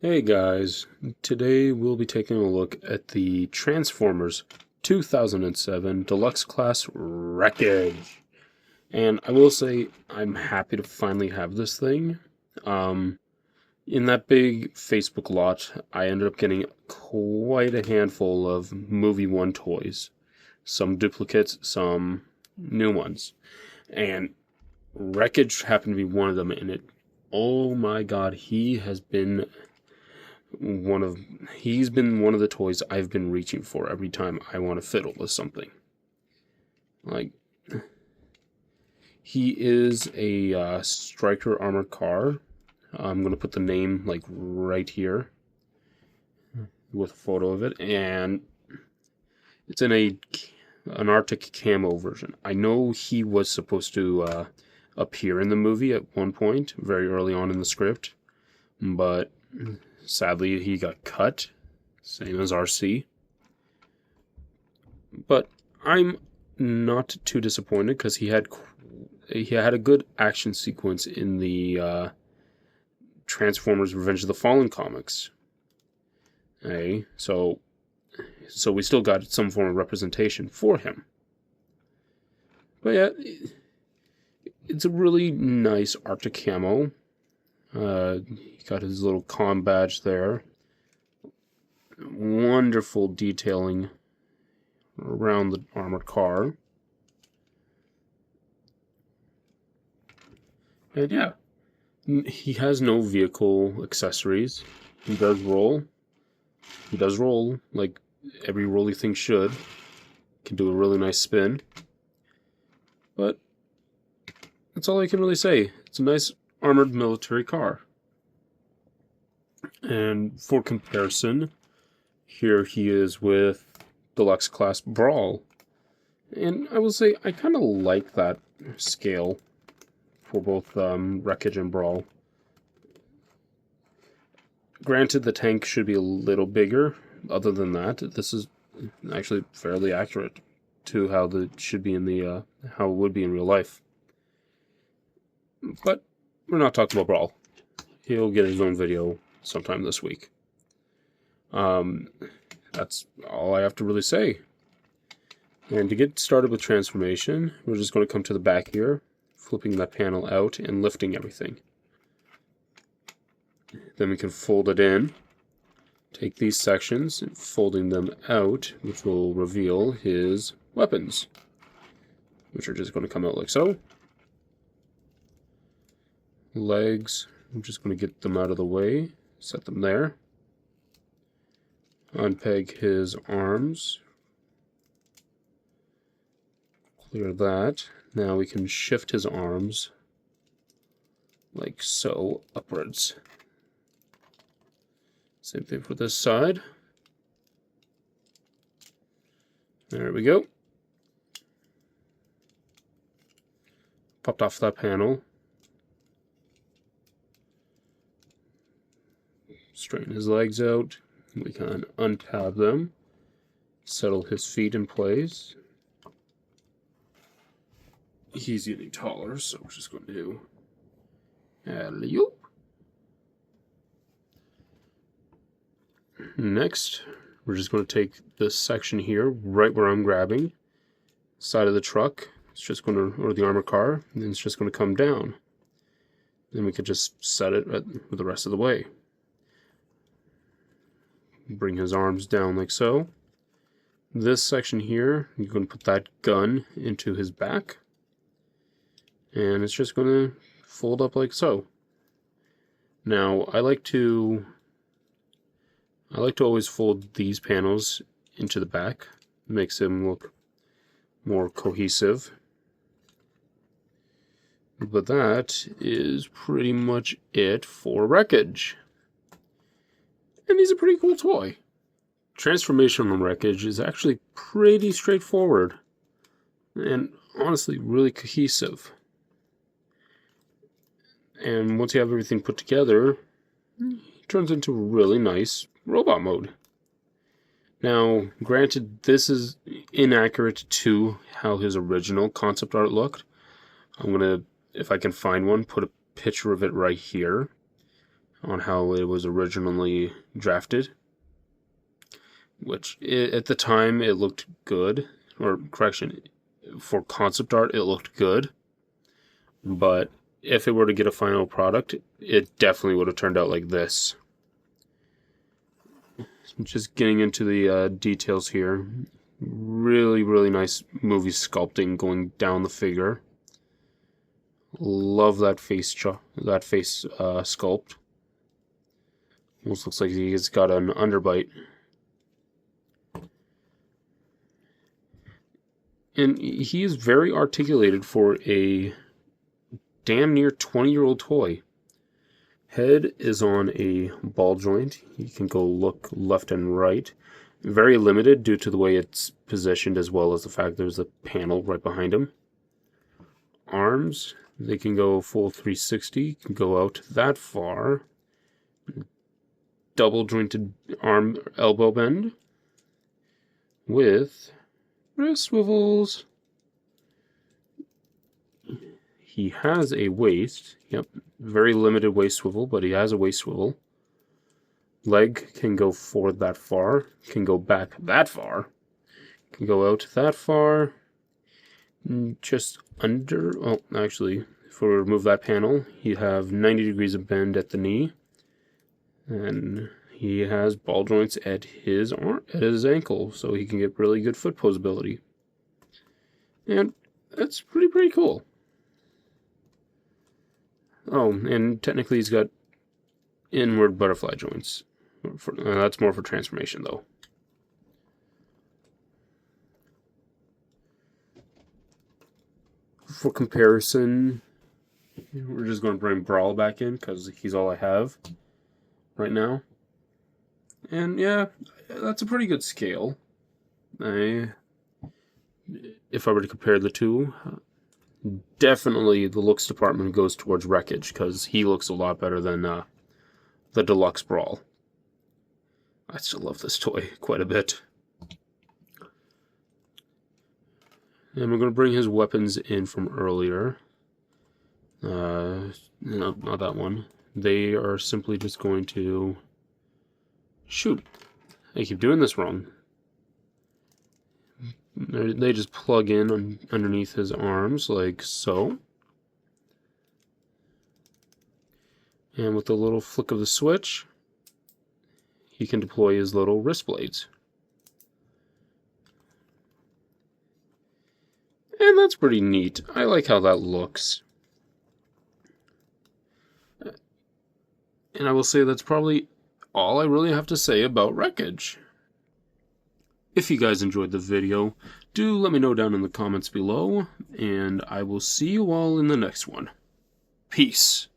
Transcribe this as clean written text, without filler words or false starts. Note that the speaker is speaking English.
Hey guys, today we'll be taking a look at the Transformers 2007 Deluxe Class Wreckage. And I will say, I'm happy to finally have this thing. In that big Facebook lot, I ended up getting quite a handful of Movie 1 toys. Some duplicates, some new ones. And Wreckage happened to be one of them, and oh my god, he's been one of the toys I've been reaching for every time I want to fiddle with something. Like, he is a Striker armored car. I'm gonna put the name like right here with a photo of it, and it's in an Arctic camo version. I know he was supposed to appear in the movie at one point, very early on in the script, but sadly he got cut, same as RC. But I'm not too disappointed because he had a good action sequence in the Transformers: Revenge of the Fallen comics. Okay, so we still got some form of representation for him. But yeah, it's a really nice Arctic camo. He got his little comm badge there. Wonderful detailing around the armored car. And yeah, he has no vehicle accessories. He does roll. He does roll like every rolly thing should. Can do a really nice spin. But that's all I can really say. It's a nice armored military car. And for comparison, here he is with Deluxe Class Brawl. And I will say I kind of like that scale for both Wreckage and Brawl. Granted, the tank should be a little bigger. Other than that, this is actually fairly accurate to how it should be in the how it would be in real life. But we're not talking about Brawl. He'll get his own video sometime this week. That's all I have to really say. And to get started with transformation, we're just going to come to the back here, flipping that panel out and lifting everything. Then we can fold it in, take these sections, and folding them out, which will reveal his weapons, which are just going to come out like so. Legs, I'm just going to get them out of the way, set them there. Unpeg his arms. Clear that. Now we can shift his arms like so upwards. Same thing for this side. There we go. Popped off that panel. Straighten his legs out. We can untab them. Settle his feet in place. He's getting taller, so we're just going to do alley-oop. Next, we're just going to take this section here, right where I'm grabbing, side of the truck. It's just going to, or the armor car, and then it's just going to come down. Then we could just set it with the rest of the way. Bring his arms down like so. This section here, you're going to put that gun into his back. And it's just going to fold up like so. Now, I like to always fold these panels into the back. It makes them look more cohesive. But that is pretty much it for Wreckage. And he's a pretty cool toy. Transformation from Wreckage is actually pretty straightforward. And honestly, really cohesive. And once you have everything put together, it turns into a really nice robot mode. Now, granted, this is inaccurate to how his original concept art looked. I'm going to, if I can find one, put a picture of it right here. on how it was originally drafted, which at the time it looked good, or correction, for concept art it looked good, but if it were to get a final product, it definitely would have turned out like this. Just getting into the details here. Really, really nice movie sculpting going down the figure. Love that face sculpt. Almost looks like he's got an underbite. And he is very articulated for a damn near 20-year-old toy. Head is on a ball joint. You can go look left and right. Very limited due to the way it's positioned, as well as the fact there's a panel right behind him. Arms, they can go full 360, can go out that far. Double jointed arm elbow bend with wrist swivels. He has a waist. Yep, very limited waist swivel, but he has a waist swivel. Leg can go forward that far, can go back that far, can go out that far, just under, oh, actually, if we remove that panel, you have 90 degrees of bend at the knee, and he has ball joints at his arm, at his ankle, so he can get really good foot posability. And that's pretty cool. Oh, and technically he's got inward butterfly joints. That's more for transformation, though. For comparison, we're just going to bring Brawl back in because he's all I have right now. And yeah, that's a pretty good scale. If I were to compare the two, definitely the looks department goes towards Wreckage because he looks a lot better than the Deluxe Brawl. I still love this toy quite a bit. And we're going to bring his weapons in from earlier. No, not that one. They are simply just going to shoot. I keep doing this wrong. They just plug in underneath his arms like so. And with a little flick of the switch, he can deploy his little wrist blades. And that's pretty neat. I like how that looks. And I will say that's probably all I really have to say about Wreckage. If you guys enjoyed the video, do let me know down in the comments below, and I will see you all in the next one. Peace.